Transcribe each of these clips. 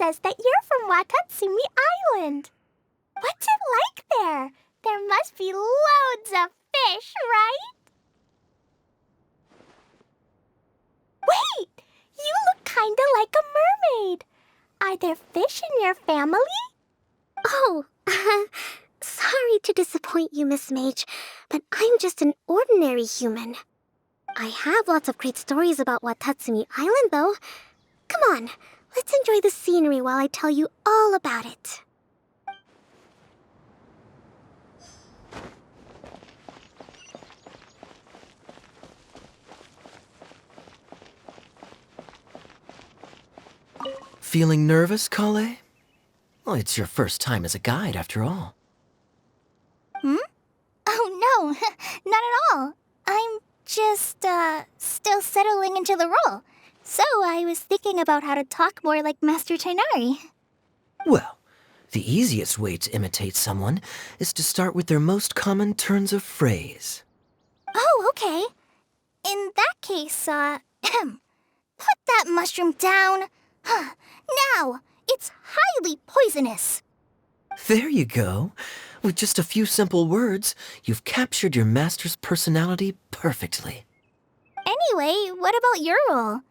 says that you're from Watatsumi Island. What's it like there? There must be loads of fish, right? Wait! You look kinda like a mermaid. Are there fish in your family? Oh, sorry to disappoint you, Miss Mage, but I'm just an ordinary human. I have lots of great stories about Watatsumi Island, though. Come on, let's enjoy the scenery while I tell you all about it. Feeling nervous, Kale? Well, it's your first time as a guide, after all. Oh no, not at all. I'm just, still settling into the role. So I was thinking about how to talk more like Master Tighnari. Well, the easiest way to imitate someone is to start with their most common turns of phrase. Oh, okay. In that case, put that mushroom down. Now, it's highly poisonous. There you go. With just a few simple words, you've captured your master's personality perfectly. Anyway, what about your role?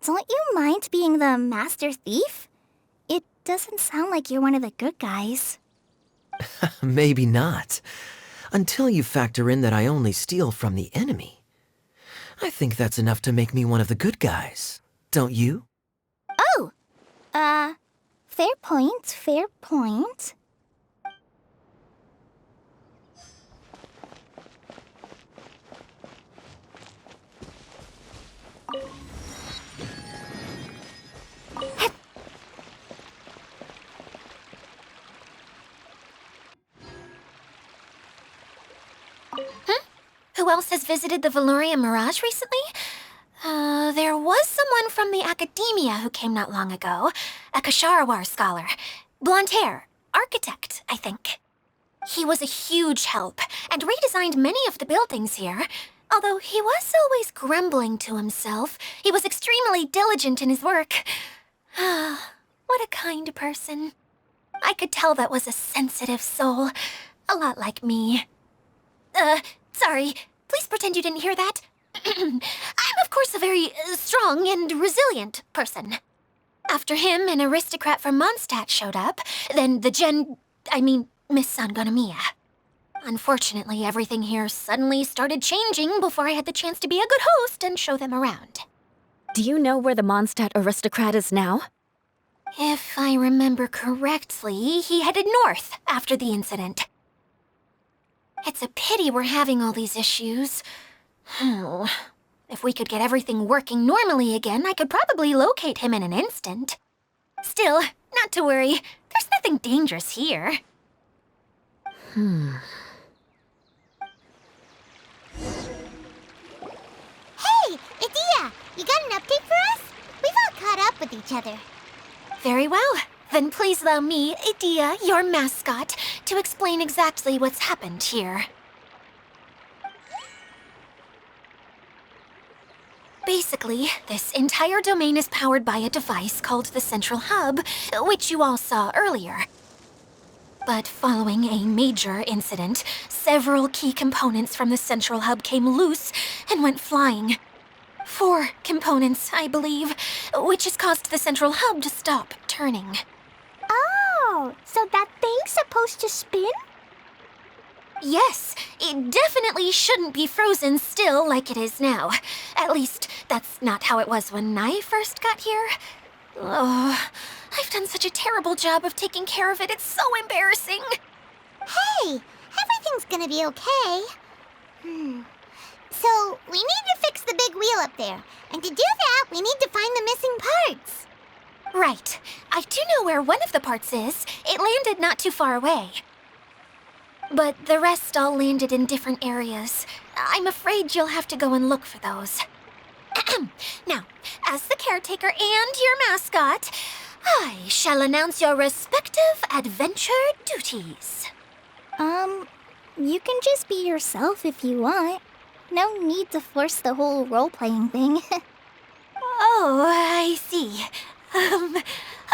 Don't you mind being the master thief? It doesn't sound like you're one of the good guys. Maybe not. Until you factor in that I only steal from the enemy. I think that's enough to make me one of the good guys. Don't you? Oh! Fair point, fair point. Who else has visited the Valoria Mirage recently? There was someone from the academia who came not long ago. A Kasharawar scholar. Blonde hair. Architect, I think. He was a huge help, and redesigned many of the buildings here. Although he was always grumbling to himself, he was extremely diligent in his work. What a kind person. I could tell that was a sensitive soul. A lot like me. Sorry. Please pretend you didn't hear that. I'm, of course, a very strong and resilient person. After him, an aristocrat from Mondstadt showed up, then Miss Sangonomiya. Unfortunately, everything here suddenly started changing before I had the chance to be a good host and show them around. Do you know where the Mondstadt aristocrat is now? If I remember correctly, he headed north after the incident. It's a pity we're having all these issues. If we could get everything working normally again, I could probably locate him in an instant. Still, not to worry. There's nothing dangerous here. Hey, Idia, you got an update for us? We've all caught up with each other. Very well. Then please allow me, Idia, your mascot, to explain exactly what's happened here. Basically, this entire domain is powered by a device called the Central Hub, which you all saw earlier. But following a major incident, several key components from the Central Hub came loose and went flying. 4 components, I believe, which has caused the Central Hub to stop turning. Oh, so that thing's supposed to spin? Yes, it definitely shouldn't be frozen still like it is now. At least, that's not how it was when I first got here. Oh, I've done such a terrible job of taking care of it, it's so embarrassing. Hey, everything's gonna be okay. So, we need to fix the big wheel up there. And to do that, we need to find the missing parts. Right. I do know where one of the parts is. It landed not too far away. But the rest all landed in different areas. I'm afraid you'll have to go and look for those. Now, as the caretaker and your mascot, I shall announce your respective adventure duties. You can just be yourself if you want. No need to force the whole role-playing thing. Oh, I see.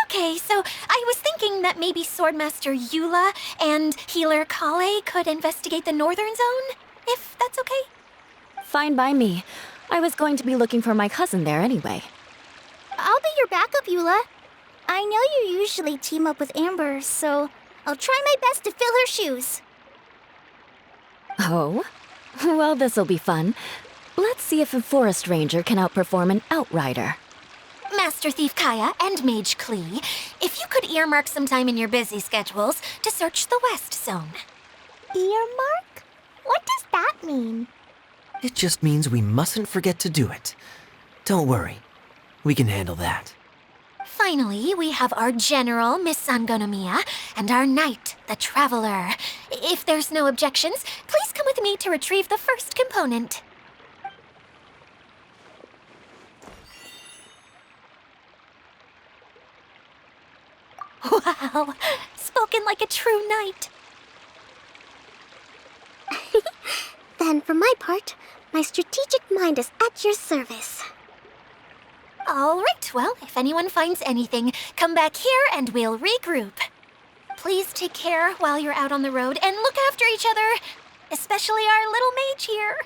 Okay, so I was thinking that maybe Swordmaster Eula and Healer Kale could investigate the northern zone, if that's okay? Fine by me. I was going to be looking for my cousin there anyway. I'll be your backup, Eula. I know you usually team up with Amber, so I'll try my best to fill her shoes. Oh? Well, this'll be fun. Let's see if a forest ranger can outperform an outrider. Master Thief Kaya and Mage Klee, if you could earmark some time in your busy schedules to search the West Zone. Earmark? What does that mean? It just means we mustn't forget to do it. Don't worry. We can handle that. Finally, we have our General, Miss Sangonomiya, and our Knight, the Traveler. If there's no objections, please come with me to retrieve the first component. Wow, spoken like a true knight. Then, for my part, my strategic mind is at your service. All right, well, if anyone finds anything, come back here and we'll regroup. Please take care while you're out on the road and look after each other, especially our little mage here.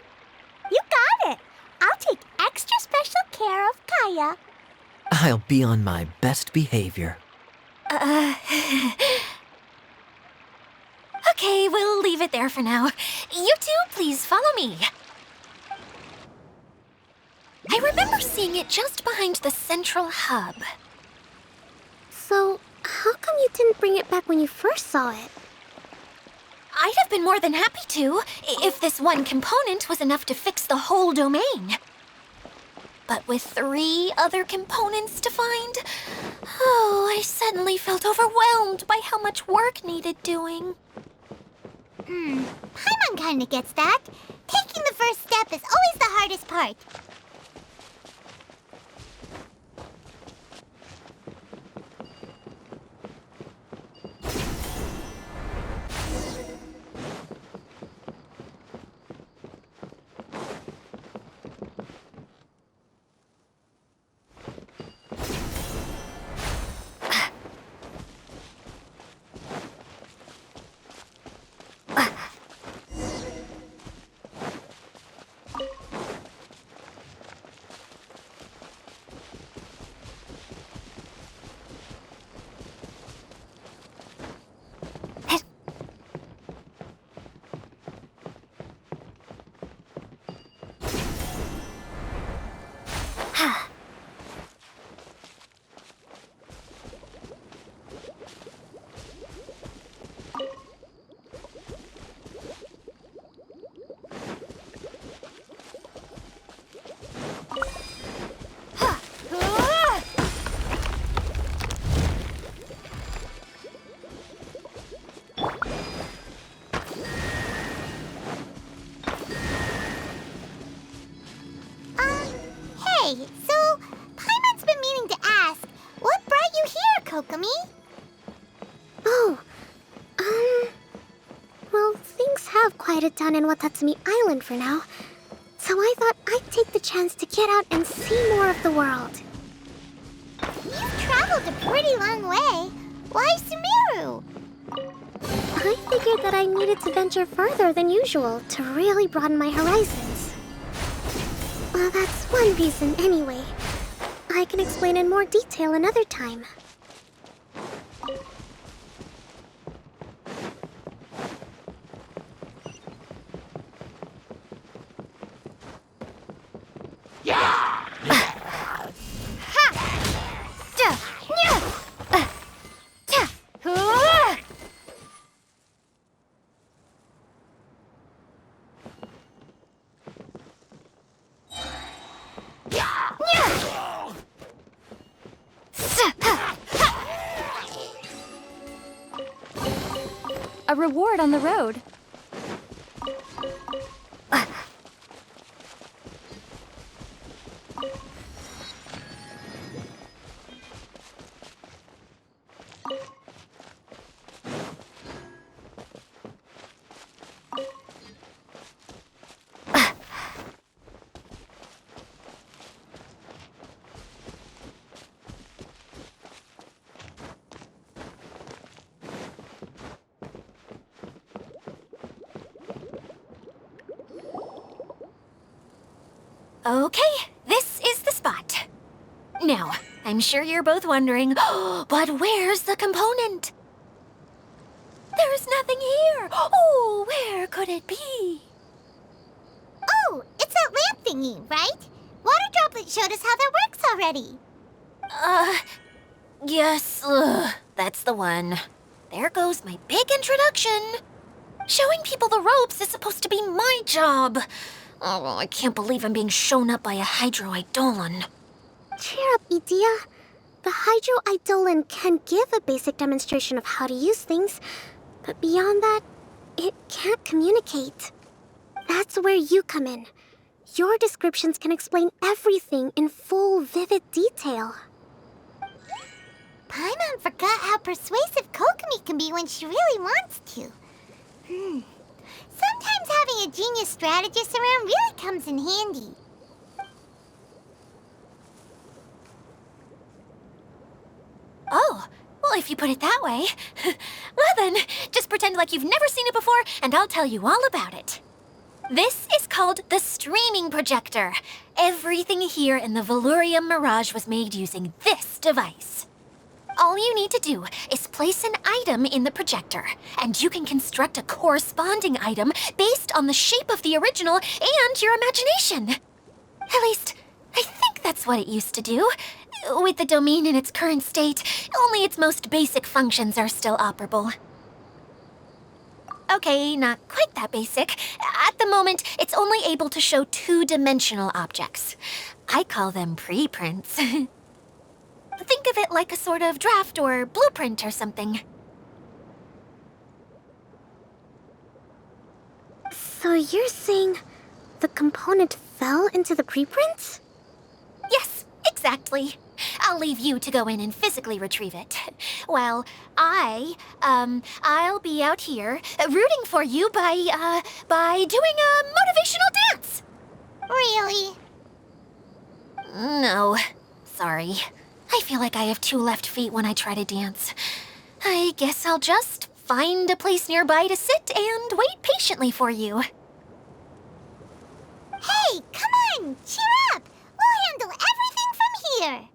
You got it. I'll take extra special care of Kaya. I'll be on my best behavior. Okay, we'll leave it there for now. You two, please follow me. I remember seeing it just behind the central hub. So, how come you didn't bring it back when you first saw it? I'd have been more than happy to, if this one component was enough to fix the whole domain. But with 3 other components to find, I suddenly felt overwhelmed by how much work needed doing. Paimon kinda gets that. Taking the first step is always the hardest part. Hey, so Paimon's been meaning to ask, what brought you here, Kokomi? Oh, well, things have quieted down in Watatsumi Island for now. So I thought I'd take the chance to get out and see more of the world. You've traveled a pretty long way. Why Sumeru? I figured that I needed to venture further than usual to really broaden my horizons. Well, that's one reason anyway. I can explain in more detail another time. A reward on the road. Okay, this is the spot. Now, I'm sure you're both wondering, but where's the component? There's nothing here. Oh, where could it be? Oh, it's that lamp thingy, right? Water Droplet showed us how that works already. Yes, that's the one. There goes my big introduction. Showing people the ropes is supposed to be my job. Oh, I can't believe I'm being shown up by a Hydro-Eidolon. Cheer up, Edea. The Hydro-Eidolon can give a basic demonstration of how to use things, but beyond that, it can't communicate. That's where you come in. Your descriptions can explain everything in full, vivid detail. Paimon forgot how persuasive Kokomi can be when she really wants to. Sometimes having a genius strategist around really comes in handy. Oh, well, if you put it that way. Well then, just pretend like you've never seen it before, and I'll tell you all about it. This is called the streaming projector. Everything here in the Valurium Mirage was made using this device. All you need to do is place an item in the projector, and you can construct a corresponding item based on the shape of the original and your imagination. At least, I think that's what it used to do. With the domain in its current state, only its most basic functions are still operable. Okay, not quite that basic. At the moment, it's only able to show two-dimensional objects. I call them preprints. Think of it like a sort of draft or blueprint or something. So you're saying the component fell into the preprints? Yes, exactly. I'll leave you to go in and physically retrieve it. Well, I'll be out here rooting for you by doing a motivational dance. Really? No, sorry. I feel like I have two left feet when I try to dance. I guess I'll just find a place nearby to sit and wait patiently for you. Hey, come on! Cheer up! We'll handle everything from here!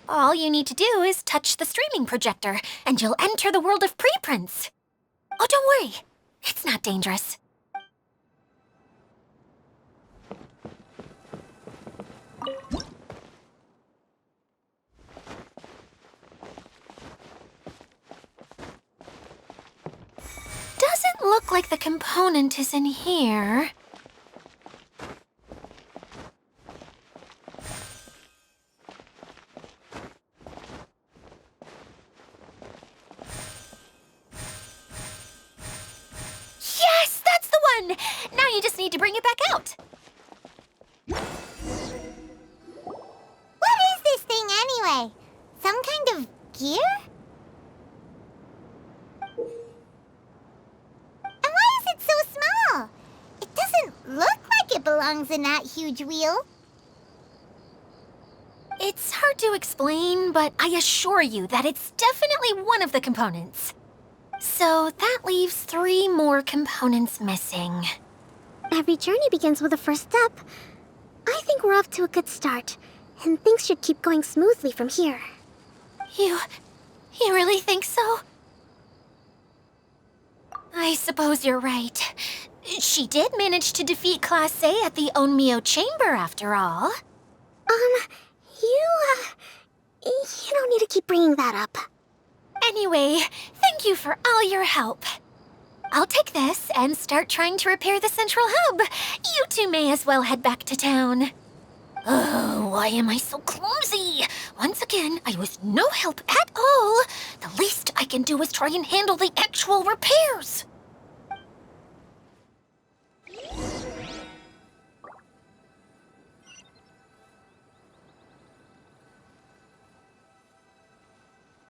All you need to do is touch the streaming projector, and you'll enter the world of preprints. Oh, don't worry. It's not dangerous. Doesn't look like the component is in here. Yes, that's the one! Now you just need to bring it back out. What is this thing anyway? Some kind of gear? And why is it so small? It doesn't look like it belongs in that huge wheel. It's hard to explain, but I assure you that it's definitely one of the components. So that leaves 3 more components missing. Every journey begins with a first step. I think we're off to a good start, and things should keep going smoothly from here. You really think so? I suppose you're right. She did manage to defeat Class A at the Onmyo Chamber, after all. You don't need to keep bringing that up. Anyway, thank you for all your help. I'll take this and start trying to repair the central hub. You two may as well head back to town. Oh, why am I so clumsy? Once again, I was no help at all. The least I can do is try and handle the actual repairs.